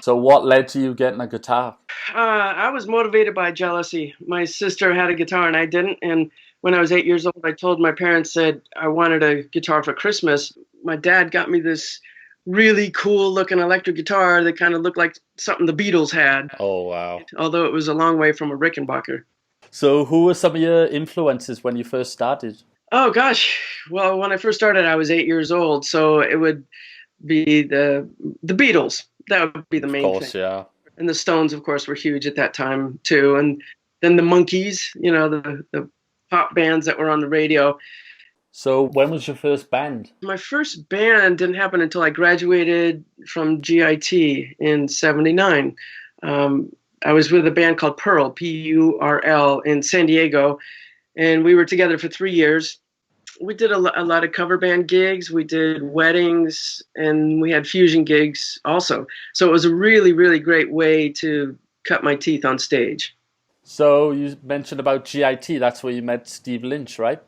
So what led to you getting a guitar? I was motivated by jealousy. My sister had a guitar and I didn't. And when I was 8 years old, I told my parents that I wanted a guitar for Christmas. My dad got me this really cool looking electric guitar that kind of looked like something the Beatles had, Oh, wow. although it was a long way from a Rickenbacker. So who were some of your influences when you first started? Oh gosh. Well, when I first started, I was 8 years old, so it would be the Beatles. That would be the Of main course, thing. yeah. And the Stones, of course, were huge at that time too. And then the Monkees, the pop bands that were on the radio. So when was your first band? My first band didn't happen until I graduated from GIT in '79. I was with a band called Pearl, Purl, in San Diego, and we were together for 3 years. We did a lot of cover band gigs. We did weddings, and we had fusion gigs also. So it was a really, really great way to cut my teeth on stage. So you mentioned about GIT, that's where you met Steve Lynch, right?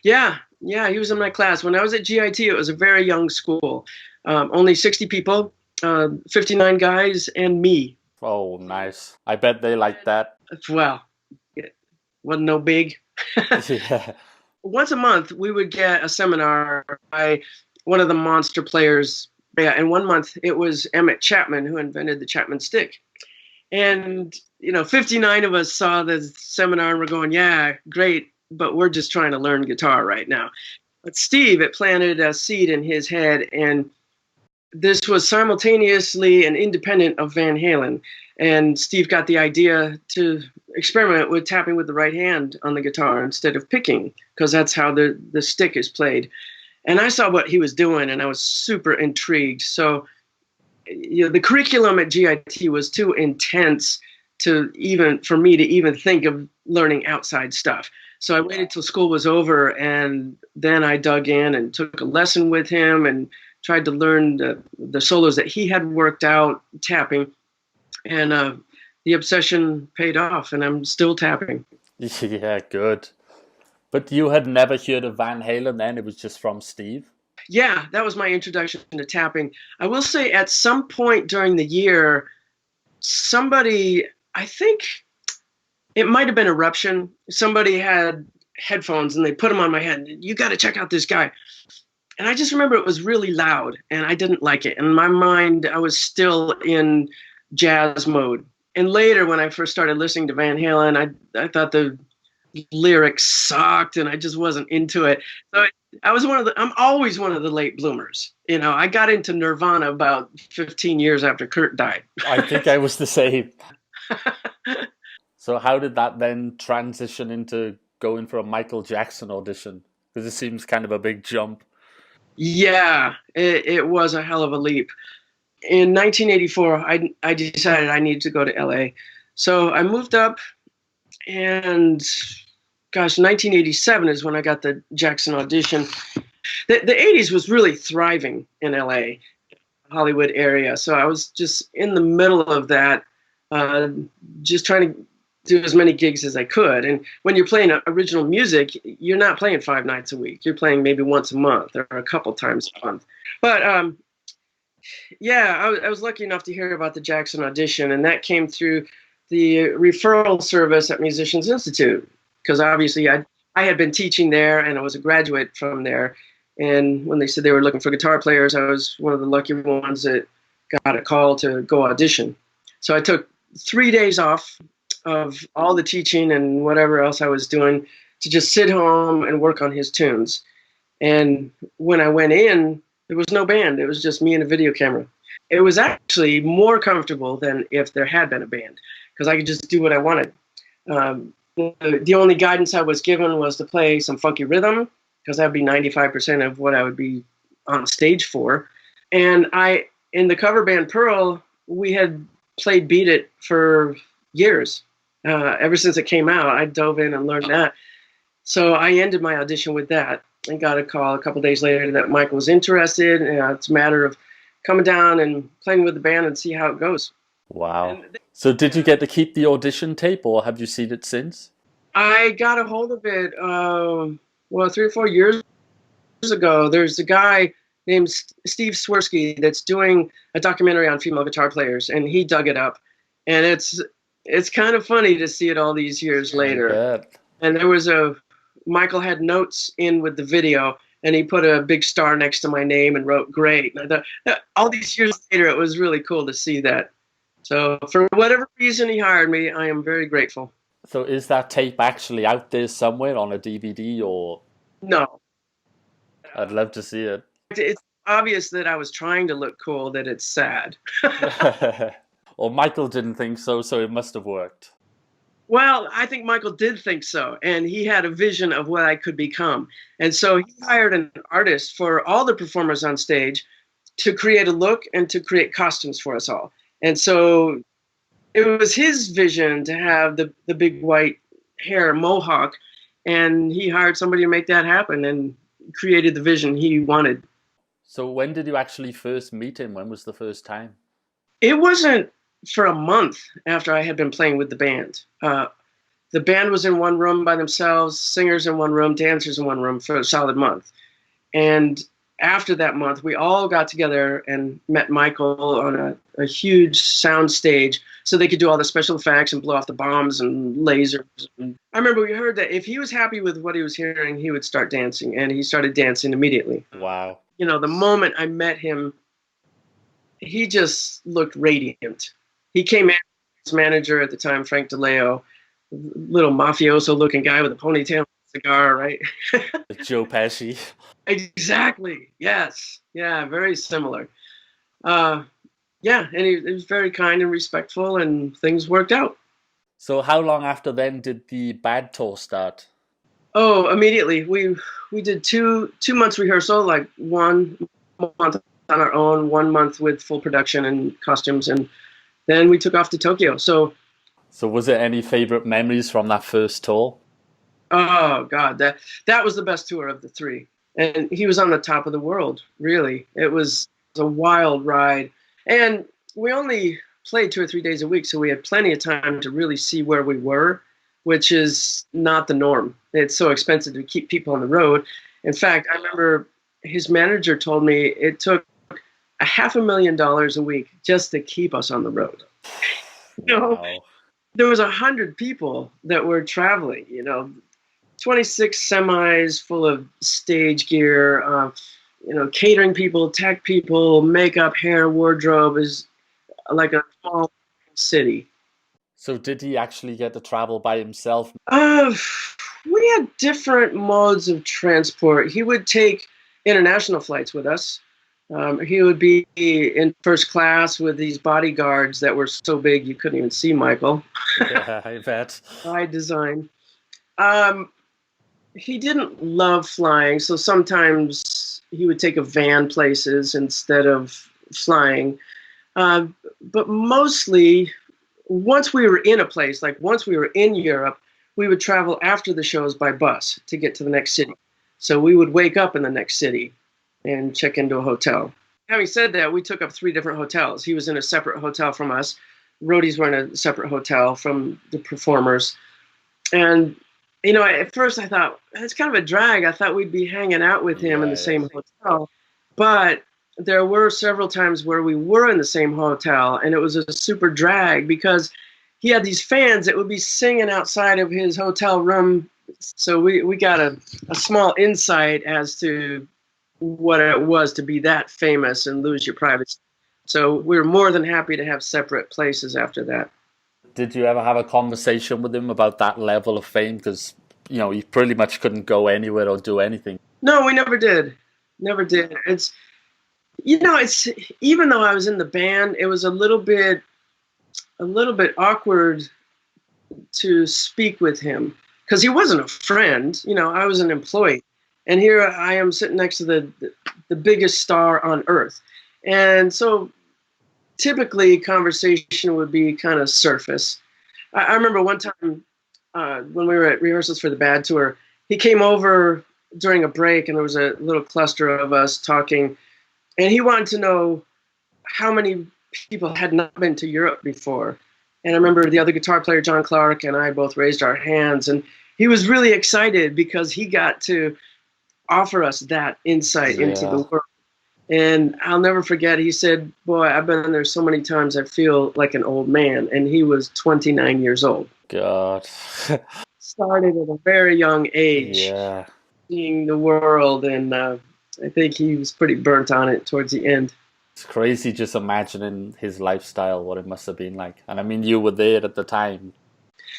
Yeah, he was in my class. When I was at GIT, it was a very young school. Only 60 people, 59 guys, and me. Oh, nice. I bet they like that. Well, it wasn't no big. Yeah. Once a month, we would get a seminar by one of the monster players. Yeah, and one month it was Emmett Chapman who invented the Chapman stick. And, 59 of us saw the seminar and we're going, yeah, great, but we're just trying to learn guitar right now. But Steve, it planted a seed in his head, and this was simultaneously and independent of Van Halen. And Steve got the idea to experiment with tapping with the right hand on the guitar instead of picking, because that's how the stick is played. And I saw what he was doing, and I was super intrigued. So, the curriculum at GIT was too intense for me to even think of learning outside stuff. So I waited till school was over, and then I dug in and took a lesson with him and tried to learn the solos that he had worked out tapping. And the obsession paid off, and I'm still tapping. Yeah, good. But you had never heard of Van Halen then? It was just from Steve? Yeah, that was my introduction to tapping. I will say at some point during the year, somebody, I think it might have been Eruption, somebody had headphones and they put them on my head. You got to check out this guy. And I just remember it was really loud and I didn't like it. In my mind, I was still in jazz mode. And later, when I first started listening to Van Halen, I thought the lyrics sucked and I just wasn't into it. So I'm always one of the late bloomers. I got into Nirvana about 15 years after Kurt died. I think I was the same. So how did that then transition into going for a Michael Jackson audition? Because it seems kind of a big jump. Yeah, it was a hell of a leap. In 1984, I decided I needed to go to LA. So I moved up, and 1987 is when I got the Jackson audition. The 80s was really thriving in LA, Hollywood area. So I was just in the middle of that, just trying to do as many gigs as I could. And when you're playing original music, you're not playing 5 nights a week. You're playing maybe once a month or a couple times a month. But I was lucky enough to hear about the Jackson audition, and that came through the referral service at Musicians Institute, because obviously I had been teaching there and I was a graduate from there. And when they said they were looking for guitar players, I was one of the lucky ones that got a call to go audition. So I took 3 days off of all the teaching and whatever else I was doing to just sit home and work on his tunes. And when I went in, there was no band. It was just me and a video camera. It was actually more comfortable than if there had been a band, because I could just do what I wanted. The only guidance I was given was to play some funky rhythm, because that would be 95% of what I would be on stage for. And in the cover band Pearl, we had played Beat It for years. Ever since it came out, I dove in and learned that. So I ended my audition with that and got a call a couple days later that Michael was interested. And it's a matter of coming down and playing with the band and see how it goes. Wow. So did you get to keep the audition tape, or have you seen it since? I got a hold of it, 3 or 4 years ago, there's a guy named Steve Swirsky that's doing a documentary on female guitar players, and he dug it up, and it's kind of funny to see it all these years later. And there was Michael had notes in with the video, and he put a big star next to my name and wrote "great." And I thought, all these years later, it was really cool to see that. So for whatever reason he hired me, I am very grateful. So is that tape actually out there somewhere on a DVD or? No. I'd love to see it. It's obvious that I was trying to look cool, that it's sad. Or Michael didn't think so, so it must have worked. Well, I think Michael did think so, and he had a vision of what I could become. And so he hired an artist for all the performers on stage to create a look and to create costumes for us all. And so it was his vision to have the big white hair mohawk, and he hired somebody to make that happen and created the vision he wanted. So when did you actually first meet him? When was the first time? It wasn't for a month after I had been playing with the band. The band was in one room by themselves, singers in one room, dancers in one room for a solid month. And after that month, we all got together and met Michael on a huge sound stage so they could do all the special effects and blow off the bombs and lasers. And I remember we heard that if he was happy with what he was hearing, he would start dancing, and he started dancing immediately. Wow. You know, the moment I met him, he just looked radiant. He came in, his manager at the time, Frank DeLeo, little mafioso-looking guy with a ponytail, cigar, right? Joe Pesci. Exactly. Yes. Yeah. Very similar. Yeah, and he was very kind and respectful, and things worked out. So how long after then did the band tour start? Oh, immediately. We did two months rehearsal, like 1 month on our own, 1 month with full production and costumes, and then we took off to Tokyo. So was there any favorite memories from that first tour? Oh God, that was the best tour of the three. And he was on the top of the world, really. It was a wild ride. And we only played 2 or 3 days a week, so we had plenty of time to really see where we were, which is not the norm. It's so expensive to keep people on the road. In fact, I remember his manager told me it took $500,000 a week just to keep us on the road. You know, wow. There was 100 people that were traveling, 26 semis full of stage gear, catering people, tech people, makeup, hair, wardrobe, is like a small city. So did he actually get to travel by himself? We had different modes of transport. He would take international flights with us. He would be in first class with these bodyguards that were so big you couldn't even see Michael. Yeah, I bet. By design. He didn't love flying, so sometimes he would take a van places instead of flying. But mostly, once we were in a place, like once we were in Europe, we would travel after the shows by bus to get to the next city. So we would wake up in the next city and check into a hotel. Having said that, we took up 3 different hotels. He was in a separate hotel from us. Roadies were in a separate hotel from the performers. And, at first I thought, it's kind of a drag. I thought we'd be hanging out with him in the same hotel. But there were several times where we were in the same hotel, and it was a super drag because he had these fans that would be singing outside of his hotel room. So we got a small insight as to what it was to be that famous and lose your privacy. So we were more than happy to have separate places after that. Did you ever have a conversation with him about that level of fame? Because, you pretty much couldn't go anywhere or do anything. No, we never did. Never did. It's even though I was in the band, it was a little bit awkward to speak with him because he wasn't a friend. I was an employee. And here I am sitting next to the biggest star on earth. And so typically conversation would be kind of surface. I remember one time when we were at rehearsals for the Bad Tour, he came over during a break and there was a little cluster of us talking. And he wanted to know how many people had not been to Europe before. And I remember the other guitar player, John Clark, and I both raised our hands. And he was really excited because he got to offer us that insight into the Yeah. world. And I'll never forget, he said, "Boy, I've been there so many times, I feel like an old man." And he was 29 years old. God. Started at a very young age, Yeah. seeing the world, and I think he was pretty burnt on it towards the end. It's crazy just imagining his lifestyle, what it must have been like. And I mean, you were there at the time.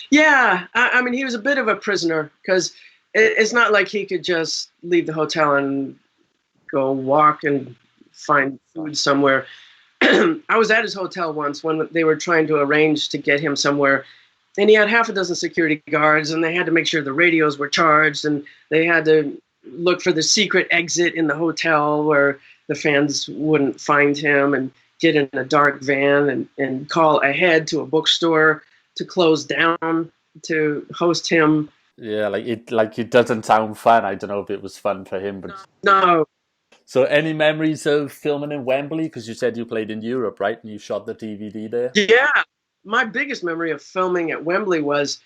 Yeah, I mean, he was a bit of a prisoner because it's not like he could just leave the hotel and go walk and find food somewhere. I was at his hotel once when they were trying to arrange to get him somewhere, and he had half a dozen security guards, and they had to make sure the radios were charged, and they had to look for the secret exit in the hotel where the fans wouldn't find him, and get in a dark van and call ahead to a bookstore to close down to host him. Yeah, like it doesn't sound fun. I don't know if it was fun for him, but No, so any memories of filming in Wembley? Because you said you played in Europe, right? And you shot the DVD there. yeah, my biggest memory of filming at Wembley was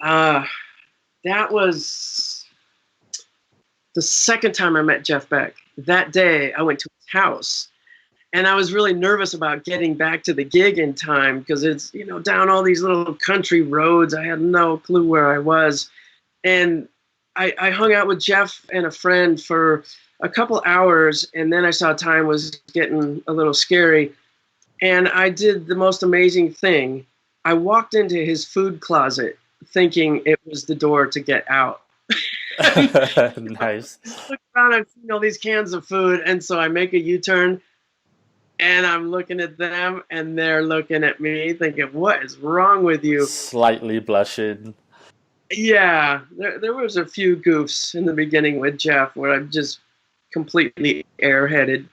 uh, that was the second time I met Jeff Beck. That day, I went to his house, and I was really nervous about getting back to the gig in time because it's, down all these little country roads. I had no clue where I was, and I hung out with Jeff and a friend for a couple hours, and then I saw time was getting a little scary, and I did the most amazing thing. I walked into his food closet thinking it was the door to get out. Nice. Look around, I've seen all these cans of food, and so I make a U-turn, and I'm looking at them, and they're looking at me, thinking, "What is wrong with you?" Slightly blushing. Yeah, there was a few goofs in the beginning with Jeff where I'm just completely airheaded.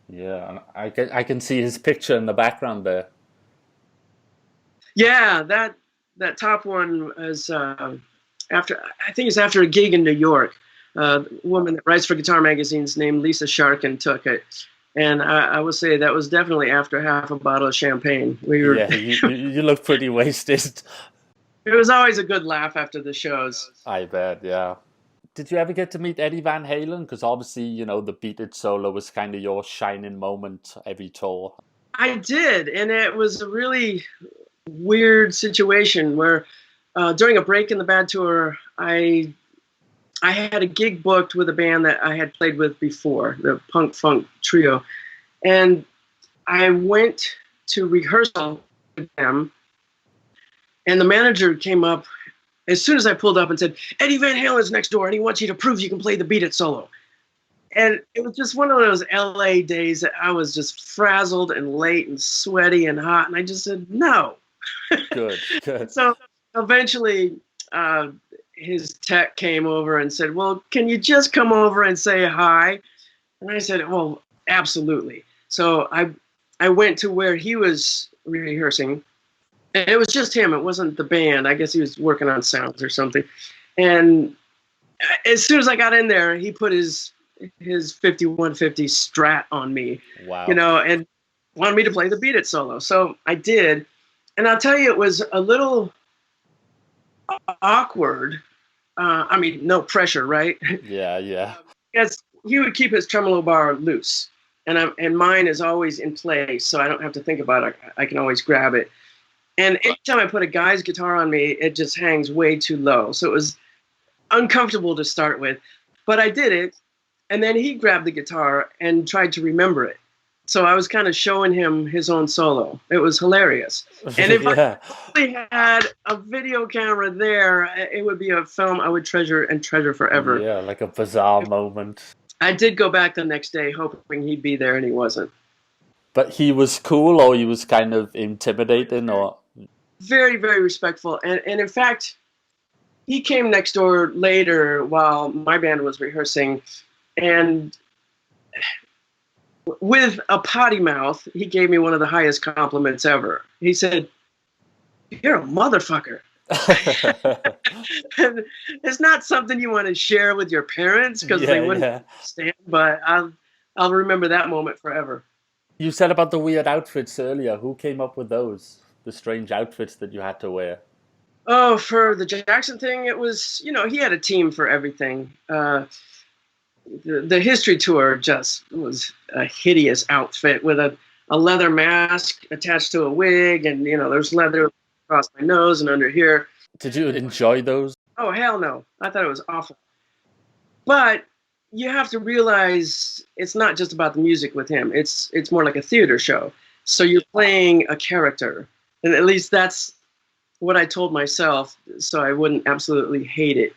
Yeah, and I can see his picture in the background there. Yeah, that top one is after, I think it's after a gig in New York. A woman that writes for guitar magazines named Lisa Sharkin took it, and I will say that was definitely after half a bottle of champagne. We were. Yeah, you look pretty wasted. It was always a good laugh after the shows. I bet, yeah. Did you ever get to meet Eddie Van Halen? Because obviously, the Beat It solo was kind of your shining moment every tour. I did, and it was a really weird situation where during a break in the bad tour, I had a gig booked with a band that I had played with before, the punk funk trio, and I went to rehearsal with them, and the manager came up as soon as I pulled up and said, "Eddie Van Halen's next door, and he wants you to prove you can play the Beat It solo." And it was just one of those LA days that I was just frazzled and late and sweaty and hot, and I just said no. Good, good. So eventually, his tech came over and said, "Well, can you just come over and say hi?" And I said, "Well, absolutely." So I went to where he was rehearsing, and it was just him. It wasn't the band. I guess he was working on sounds or something. And as soon as I got in there, he put his 5150 Strat on me, Wow. and wanted me to play the Beat It solo. So I did, and I'll tell you, it was a little awkward. I mean, no pressure, right? Yeah, yeah. Because he would keep his tremolo bar loose, and mine is always in place, so I don't have to think about it. I can always grab it. And anytime I put a guy's guitar on me, it just hangs way too low. So it was uncomfortable to start with, but I did it. And then he grabbed the guitar and tried to remember it. So I was kind of showing him his own solo. It was hilarious. And if Yeah. I only had a video camera there, it would be a film I would treasure and treasure forever. Yeah, like a bizarre moment. I did go back the next day hoping he'd be there, and he wasn't. But he was cool, or he was kind of intimidating, or Very, very respectful. And in fact, he came next door later while my band was rehearsing, and with a potty mouth, he gave me one of the highest compliments ever. He said, "You're a motherfucker." And it's not something you want to share with your parents because they wouldn't understand, but I'll remember that moment forever. You said about the weird outfits earlier. Who came up with those? The strange outfits that you had to wear? Oh, for the Jackson thing, it was, he had a team for everything. the history tour just was a hideous outfit with a leather mask attached to a wig, and there's leather across my nose and under here. Did you enjoy those? Oh, hell no. I thought it was awful. But you have to realize it's not just about the music with him. It's more like a theater show. So you're playing a character. And at least that's what I told myself, so I wouldn't absolutely hate it.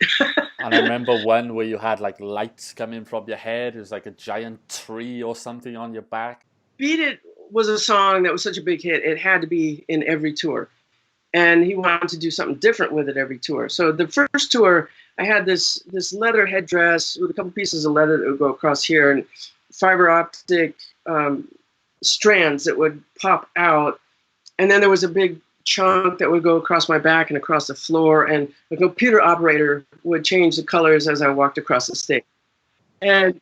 And I remember one where you had like lights coming from your head. It was like a giant tree or something on your back. Beat It was a song that was such a big hit. It had to be in every tour. And he wanted to do something different with it every tour. So the first tour, I had this leather headdress with a couple pieces of leather that would go across here and fiber optic strands that would pop out. And then there was a big chunk that would go across my back and across the floor. And the computer operator would change the colors as I walked across the stage. And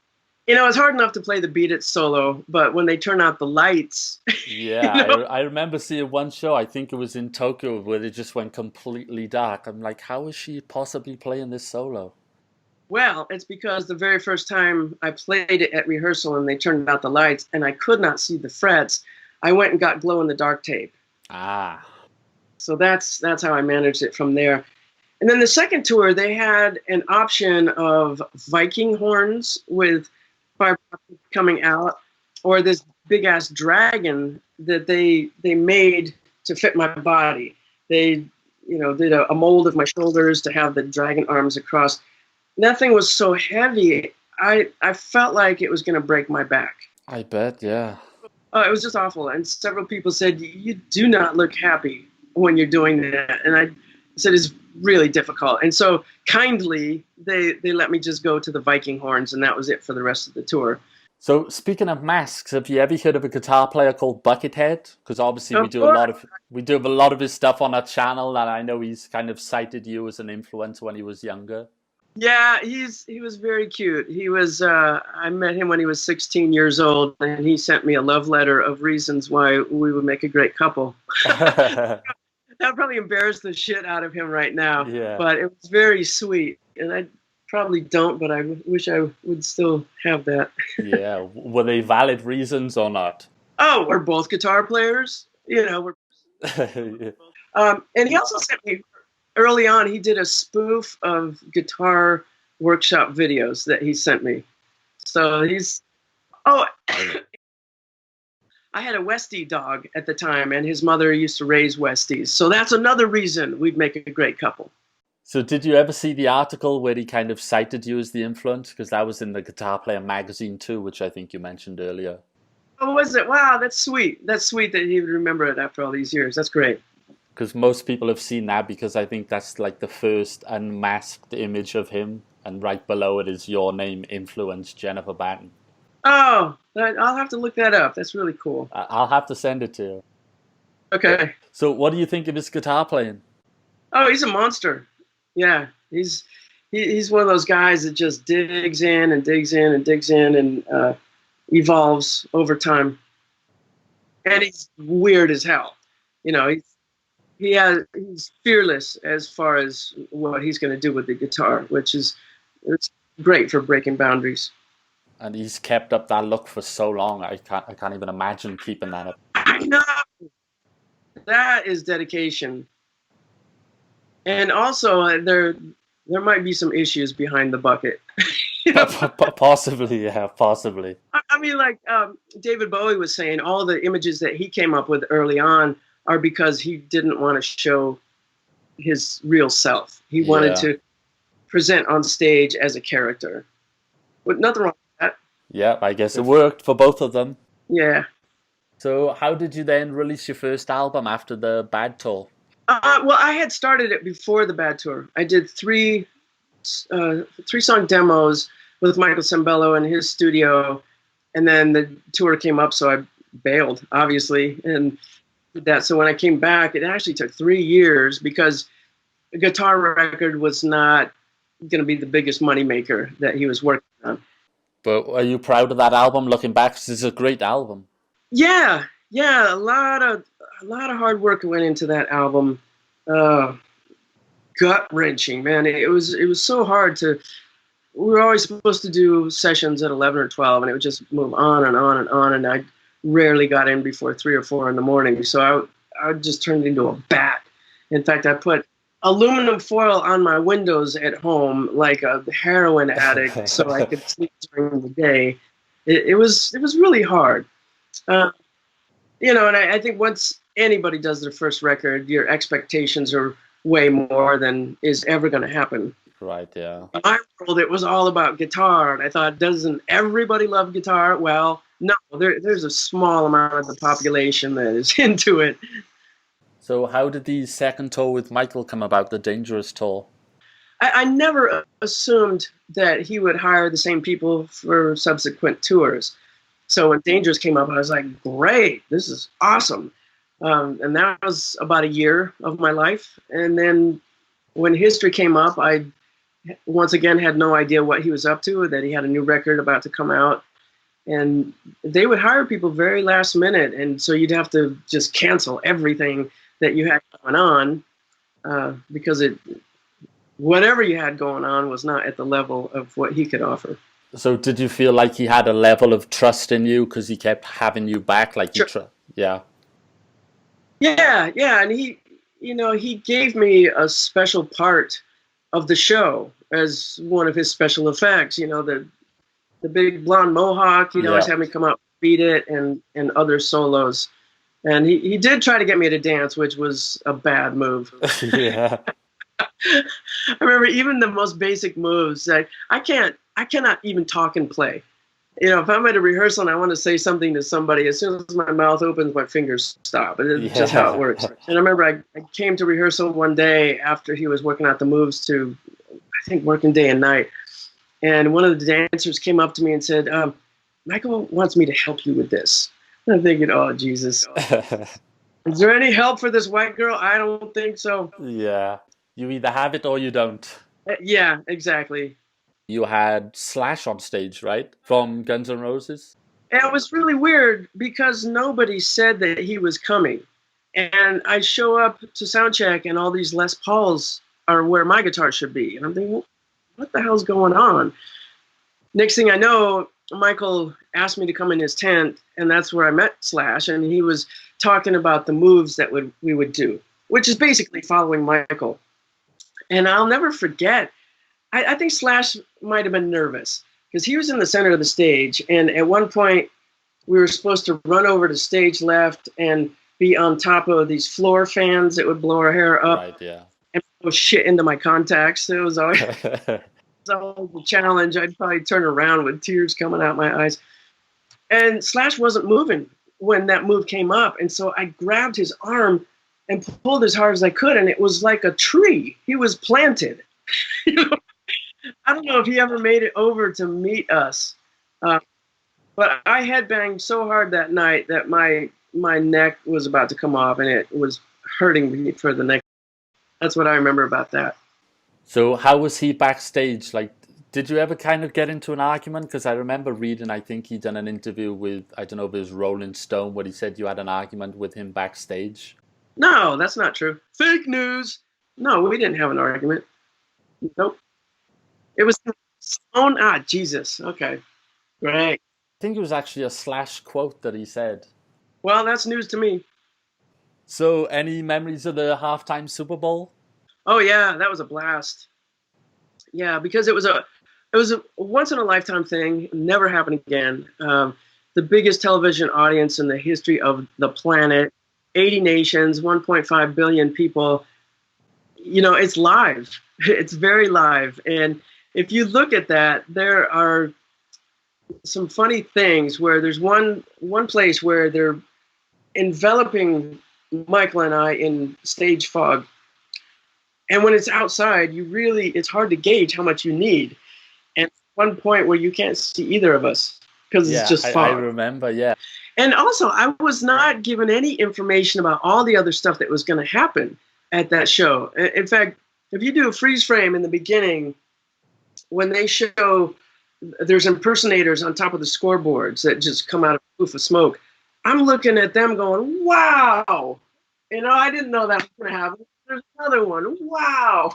it's hard enough to play the Beat It solo, but when they turn out the lights... Yeah, I remember seeing one show, I think it was in Tokyo, where it just went completely dark. I'm like, how is she possibly playing this solo? Well, it's because the very first time I played it at rehearsal and they turned out the lights and I could not see the frets, I went and got glow-in-the-dark tape. Ah. So that's how I managed it from there. And then the second tour, they had an option of Viking horns with fiber coming out, or this big ass dragon that they made to fit my body. They did a mold of my shoulders to have the dragon arms across. That thing was so heavy, I felt like it was going to break my back. I bet, yeah. It was just awful. And several people said, you do not look happy when you're doing that. And I said, it's really difficult. And so kindly, they let me just go to the Viking horns, and that was it for the rest of the tour. So speaking of masks, have you ever heard of a guitar player called Buckethead? Because obviously we do a lot of his stuff on our channel, and I know he's kind of cited you as an influence when he was younger. Yeah, he was very cute. He was I met him when he was 16 years old, and he sent me a love letter of reasons why we would make a great couple. That would probably embarrass the shit out of him right now. Yeah. But it was very sweet, and I probably don't, but I wish I would still have that. Yeah. Were they valid reasons or not? Oh, we're both guitar players. We're. Yeah. And he also sent me early on. He did a spoof of guitar workshop videos that he sent me. So he's. Oh. I had a Westie dog at the time, and his mother used to raise Westies. So that's another reason we'd make a great couple. So did you ever see the article where he kind of cited you as the influence? Because that was in the Guitar Player magazine too, which I think you mentioned earlier. Oh, was it? Wow, that's sweet. That's sweet that he would remember it after all these years. That's great. Because most people have seen that, because I think that's like the first unmasked image of him. And right below it is your name, influenced Jennifer Batten. Oh, I'll have to look that up. That's really cool. I'll have to send it to you. Okay. So what do you think of his guitar playing? Oh, he's a monster. Yeah, he's one of those guys that just digs in and digs in and digs in and evolves over time. And he's weird as hell. He's fearless as far as what he's going to do with the guitar, which is it's great for breaking boundaries. And he's kept up that look for so long. I can't even imagine keeping that up. I know. That is dedication. And also, there might be some issues behind the bucket. Possibly, yeah, possibly. I mean, like David Bowie was saying, all the images that he came up with early on are because he didn't want to show his real self. He wanted to present on stage as a character. But nothing wrong with that. Yeah, I guess it worked for both of them. Yeah. So how did you then release your first album after the Bad tour? Well, I had started it before the Bad tour. I did three song demos with Michael Sembello in his studio, and then the tour came up, so I bailed, obviously, and did that. So when I came back, it actually took 3 years because a guitar record was not going to be the biggest moneymaker that he was working on. But are you proud of that album looking back? Because it's a great album. Yeah, a lot of hard work went into that album. Gut wrenching, man. It was so hard to we were always supposed to do sessions at 11 or 12, and it would just move on and on and on, and I rarely got in before 3 or 4 in the morning. So I would just turn it into a bat. In fact, I put aluminum foil on my windows at home like a heroin addict so I could sleep during the day. It was really hard. You know, and I think once anybody does their first record, your expectations are way more than is ever going to happen. Right, yeah. In my world, it was all about guitar. And I thought, doesn't everybody love guitar? Well, no, there's a small amount of the population that is into it. So how did the second tour with Michael come about, the Dangerous tour? I never assumed that he would hire the same people for subsequent tours. So when Dangerous came up, I was like, great, this is awesome. And that was about a year of my life. And then when History came up, I once again had no idea what he was up to, that he had a new record about to come out. And they would hire people very last minute. And so you'd have to just cancel everything that you had going on because whatever you had going on was not at the level of what he could offer. So did you feel like he had a level of trust in you because he kept having you back? Like, sure. Yeah. Yeah. And he gave me a special part of the show as one of his special effects. You know, the big blonde mohawk. He'd always have me come out, beat it, and other solos. And he did try to get me to dance, which was a bad move. Yeah. I remember even the most basic moves. Like I cannot even talk and play. You know, if I'm at a rehearsal and I want to say something to somebody, as soon as my mouth opens, my fingers stop. It's just how it works. And I remember I came to rehearsal one day after he was working out the moves to, I think, working day and night. And one of the dancers came up to me and said, Michael wants me to help you with this. And I'm thinking, oh, Jesus. Is there any help for this white girl? I don't think so. Yeah. You either have it or you don't. Yeah, exactly. You had Slash on stage, right? From Guns N' Roses? And it was really weird because nobody said that he was coming. And I show up to soundcheck and all these Les Pauls are where my guitar should be. And I'm thinking, what the hell's going on? Next thing I know, Michael asked me to come in his tent, and that's where I met Slash. And he was talking about the moves that we would do, which is basically following Michael. And I'll never forget, I think Slash might have been nervous because he was in the center of the stage. And at one point, we were supposed to run over to stage left and be on top of these floor fans that would blow our hair up. Right, yeah. And blow shit into my contacts. It was always, a challenge. I'd probably turn around with tears coming out my eyes. And Slash wasn't moving when that move came up. And so I grabbed his arm and pulled as hard as I could, and it was like a tree. He was planted. I don't know if he ever made it over to meet us, but I headbanged so hard that night that my neck was about to come off, and it was hurting me for the next. That's what I remember about that. So how was he backstage? Like, did you ever kind of get into an argument? Because I remember reading, I think he done an interview with, I don't know if it was Rolling Stone, where he said you had an argument with him backstage. No, that's not true. Fake news. No, we didn't have an argument. Nope. It was Stone. Jesus. Okay. Great. I think it was actually a Slash quote that he said. Well, that's news to me. So, any memories of the halftime Super Bowl? Oh yeah, that was a blast. Yeah, because it was a once in a lifetime thing. Never happened again. The biggest television audience in the history of the planet. 80 nations, 1.5 billion people. You know, it's live. It's very live. And if you look at that, there are some funny things where there's one place where they're enveloping Michael and I in stage fog. And when it's outside, it's hard to gauge how much you need. And one point where you can't see either of us because it's just fog. I remember, yeah. And also, I was not given any information about all the other stuff that was going to happen at that show. In fact, if you do a freeze frame in the beginning, when they show there's impersonators on top of the scoreboards that just come out of a poof of smoke, I'm looking at them going, wow. You know, I didn't know that was going to happen. There's another one. Wow.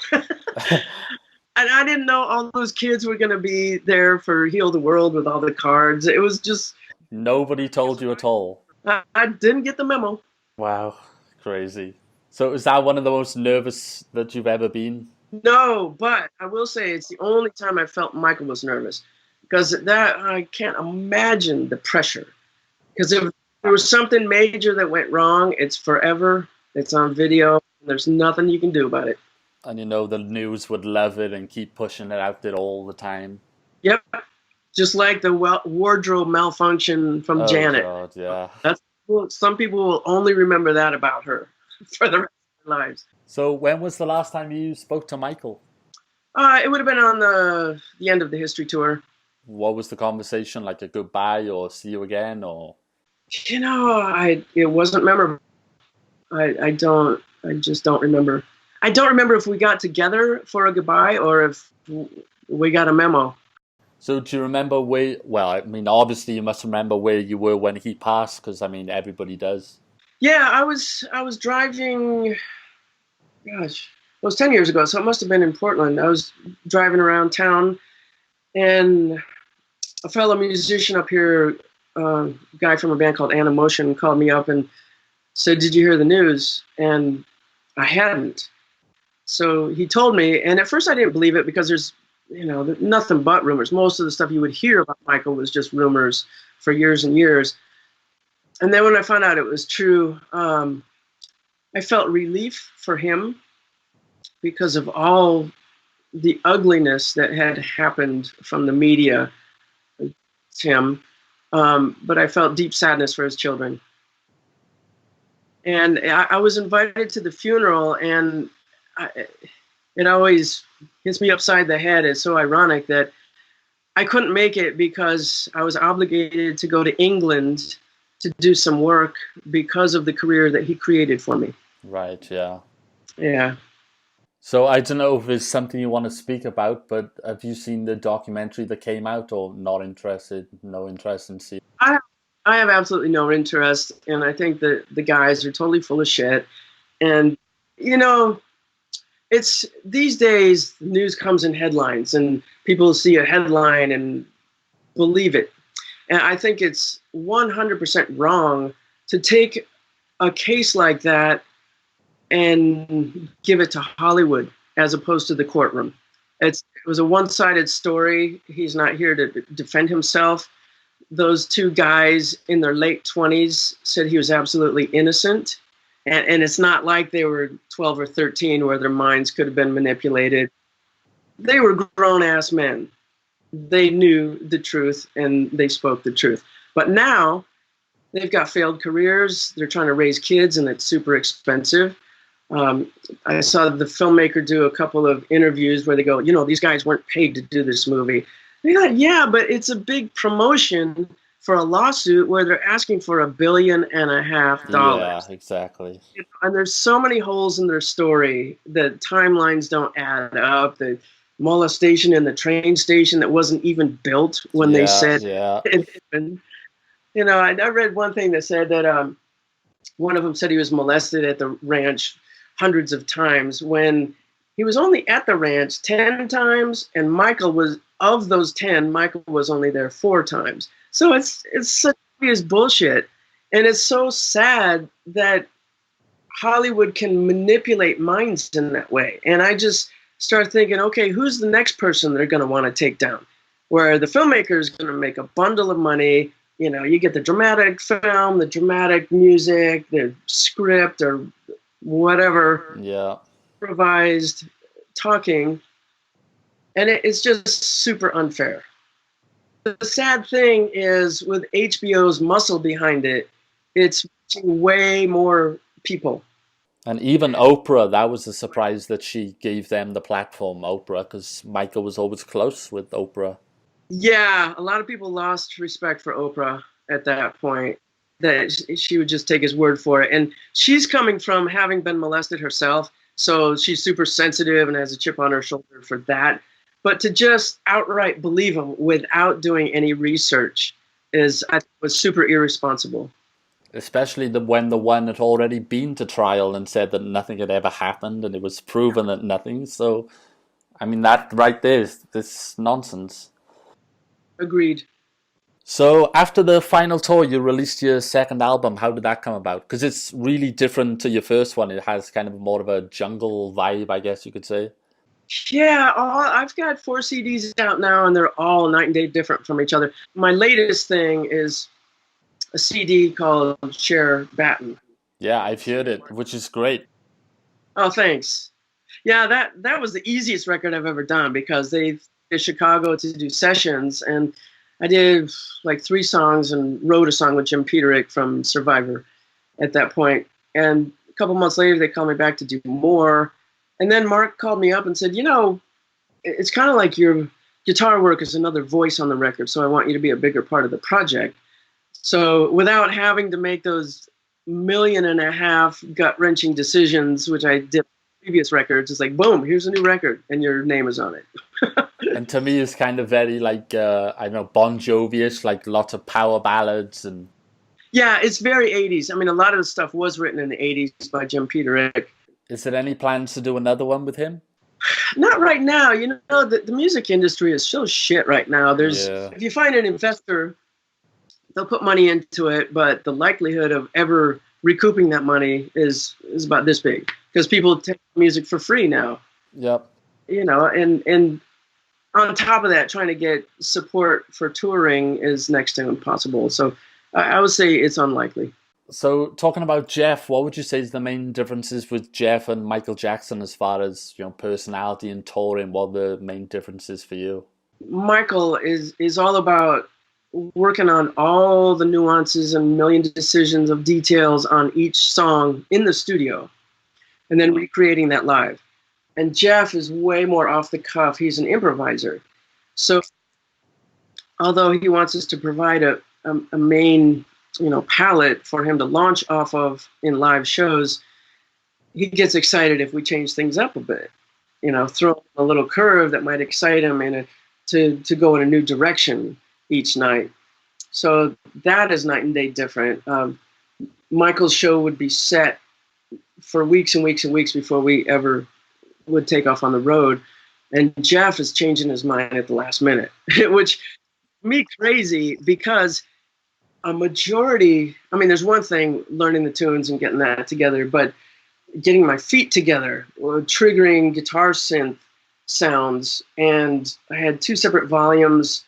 And I didn't know all those kids were going to be there for Heal the World with all the cards. It was just, Nobody told you at all. I didn't get the memo. Wow, crazy. So is that one of the most nervous that you've ever been? No, but I will say it's the only time I felt Michael was nervous, because that I can't imagine the pressure. Because if there was something major that went wrong, it's forever. It's on video. There's nothing you can do about it. And you know the news would love it and keep pushing it out there all the time. Yep. Just like the wardrobe malfunction from Oh Janet. God, yeah. That's some people will only remember that about her for the rest of their lives. So when was the last time you spoke to Michael? It would have been on the end of the history tour. What was the conversation? Like a goodbye or see you again or? You know, it wasn't memorable. I just don't remember. I don't remember if we got together for a goodbye or if we got a memo. So do you remember where, well, I mean, obviously you must remember where you were when he passed, because I mean, everybody does. Yeah, I was driving, gosh, it was 10 years ago, so it must have been in Portland. I was driving around town, and a fellow musician up here, a guy from a band called Motion, called me up and said, "Did you hear the news?" And I hadn't. So he told me, and at first I didn't believe it because there's, nothing but rumors. Most of the stuff you would hear about Michael was just rumors for years and years. And then when I found out it was true, I felt relief for him because of all the ugliness that had happened from the media to him. But I felt deep sadness for his children. And I was invited to the funeral, and it always hits me upside the head. It's so ironic that I couldn't make it because I was obligated to go to England to do some work because of the career that he created for me. Right, yeah. Yeah. So I don't know if it's something you want to speak about, but have you seen the documentary that came out or not interested, no interest in seeing? I have absolutely no interest, and I think that the guys are totally full of shit. And, it's these days, the news comes in headlines, and people see a headline and believe it. And I think it's 100% wrong to take a case like that and give it to Hollywood as opposed to the courtroom. It was a one-sided story. He's not here to defend himself. Those two guys in their late 20s said he was absolutely innocent. And it's not like they were 12 or 13 where their minds could have been manipulated. They were grown-ass men. They knew the truth, and they spoke the truth. But now they've got failed careers. They're trying to raise kids, and it's super expensive. I saw the filmmaker do a couple of interviews where they go, these guys weren't paid to do this movie. They're like, yeah, but it's a big promotion for a lawsuit where they're asking for $1.5 billion. Yeah, exactly. And there's so many holes in their story. The timelines don't add up. The molestation in the train station that wasn't even built when they said it happened. I read one thing that said that one of them said he was molested at the ranch hundreds of times when he was only at the ranch 10 times, and Michael was, of those 10, Michael was only there 4 times. So it's such obvious bullshit. And it's so sad that Hollywood can manipulate minds in that way. And I just start thinking, okay, who's the next person they're going to want to take down? Where the filmmaker is going to make a bundle of money. You get the dramatic film, the dramatic music, the script, or whatever. Yeah. Improvised talking. And it's just super unfair. The sad thing is, with HBO's muscle behind it, it's reaching way more people. And even Oprah, that was a surprise that she gave them the platform, Oprah, because Michael was always close with Oprah. Yeah, a lot of people lost respect for Oprah at that point, that she would just take his word for it. And she's coming from having been molested herself, so she's super sensitive and has a chip on her shoulder for that. But to just outright believe him without doing any research was super irresponsible. Especially when the one had already been to trial and said that nothing had ever happened and it was proven that nothing. So I mean, that right there is this nonsense. Agreed. So after the final tour, you released your second album. How did that come about? Because it's really different to your first one. It has kind of more of a jungle vibe, I guess you could say. Yeah, I've got 4 CDs out now, and they're all night and day different from each other. My latest thing is a CD called Share Batten. Yeah, I've heard it, which is great. Oh, thanks. Yeah, that was the easiest record I've ever done because they did Chicago to do sessions, and I did like 3 songs and wrote a song with Jim Peterick from Survivor at that point. And a couple months later, they called me back to do more. And then Mark called me up and said, it's kind of like your guitar work is another voice on the record, so I want you to be a bigger part of the project. So without having to make those $1.5 million gut-wrenching decisions, which I did previous records, it's like, boom, here's a new record, and your name is on it. And to me, it's kind of very like, I don't know, Bon Jovi-ish, like lots of power ballads. And yeah, it's very 80s. I mean, a lot of the stuff was written in the 80s by Jim Peterick. Is there any plans to do another one with him? Not right now. The music industry is so shit right now. If you find an investor, they'll put money into it, but the likelihood of ever recouping that money is about this big because people take music for free now. Yep. And on top of that, trying to get support for touring is next to impossible. So I would say it's unlikely. So talking about Jeff, what would you say is the main differences with Jeff and Michael Jackson as far as, personality and touring? What are the main differences for you? Michael is all about working on all the nuances and million decisions of details on each song in the studio and then recreating that live. And Jeff is way more off the cuff. He's an improviser. So although he wants us to provide a main palette for him to launch off of in live shows, he gets excited if we change things up a bit, throw a little curve that might excite him to go in a new direction each night. So that is night and day different. Michael's show would be set for weeks and weeks and weeks before we ever would take off on the road. And Jeff is changing his mind at the last minute, which me crazy because a majority, there's one thing learning the tunes and getting that together, but getting my feet together, or triggering guitar synth sounds. And I had 2 separate volumes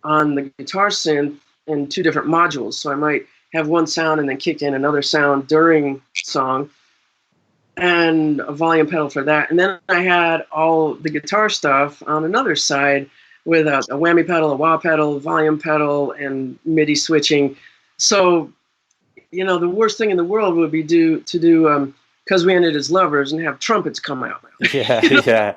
on the guitar synth and 2 different modules. So I might have one sound and then kick in another sound during song and a volume pedal for that. And then I had all the guitar stuff on another side with a whammy pedal, a wah pedal, a volume pedal, and MIDI switching. So, the worst thing in the world would be to do "Cause We Ended as Lovers" and have trumpets come out. Yeah.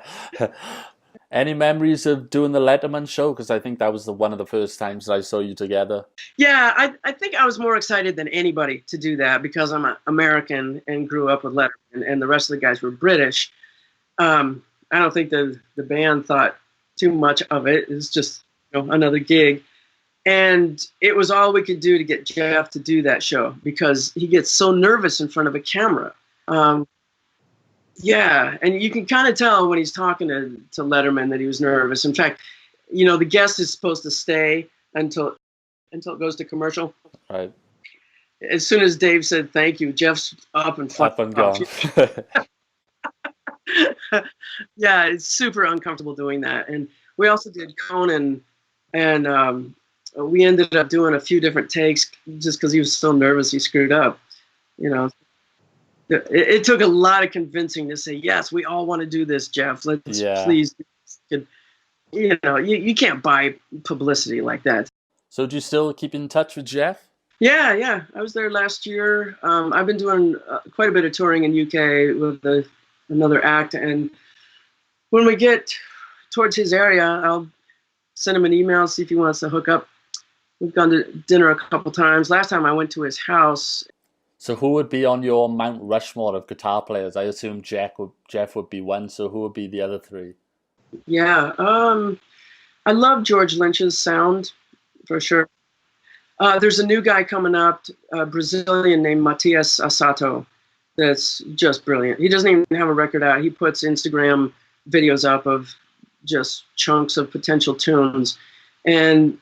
Any memories of doing the Letterman show? Because I think that was one of the first times that I saw you together. Yeah, I think I was more excited than anybody to do that because I'm an American and grew up with Letterman, and the rest of the guys were British. I don't think the band thought too much of it. It was just another gig. And it was all we could do to get Jeff to do that show because he gets so nervous in front of a camera. Yeah, and you can kind of tell when he's talking to Letterman that he was nervous. In fact, the guest is supposed to stay until it goes to commercial. Right. As soon as Dave said thank you, Jeff's up and gone. Yeah, it's super uncomfortable doing that. And we also did Conan, and we ended up doing a few different takes just because he was so nervous he screwed up. It took a lot of convincing to say, yes, we all want to do this, Jeff. Let's please. You can't buy publicity like that. So do you still keep in touch with Jeff? Yeah. I was there last year. I've been doing quite a bit of touring in UK with another act. And when we get towards his area, I'll send him an email, see if he wants to hook up. We've gone to dinner a couple times. Last time I went to his house. So who would be on your Mount Rushmore of guitar players? I assume Jeff would be one. So who would be the other 3? Yeah. I love George Lynch's sound for sure. There's a new guy coming up, a Brazilian named Matias Assato. That's just brilliant. He doesn't even have a record out. He puts Instagram videos up of just chunks of potential tunes. And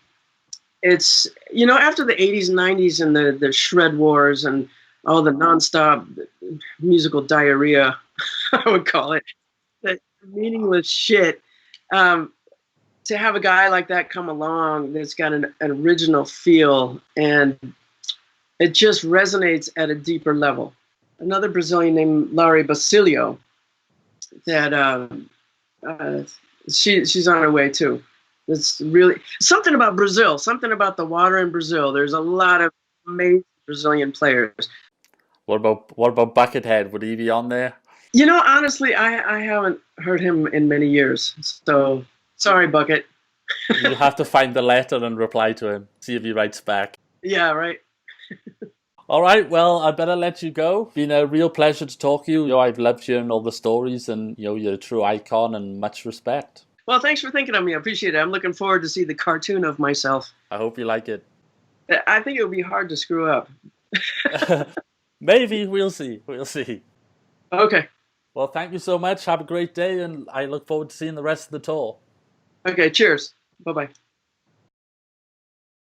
it's, after the 80s and 90s and the shred wars and all the nonstop musical diarrhea, I would call it, that meaningless shit, to have a guy like that come along that's got an original feel, and it just resonates at a deeper level. Another Brazilian named Laurie Basilio, that she's on her way too. It's really something about Brazil, something about the water in Brazil. There's a lot of amazing Brazilian players. What about Buckethead? Would he be on there? Honestly, I haven't heard him in many years. So sorry, Bucket. You have to find the letter and reply to him. See if he writes back. Yeah, right. All right, well, I better let you go. Been a real pleasure to talk to you. I've loved hearing all the stories, and you're a true icon, and much respect. Well, thanks for thinking of me. I appreciate it. I'm looking forward to see the cartoon of myself. I hope you like it. I think it would be hard to screw up. Maybe, we'll see. We'll see. Okay. Well, thank you so much. Have a great day, and I look forward to seeing the rest of the tour. Okay, cheers. Bye-bye.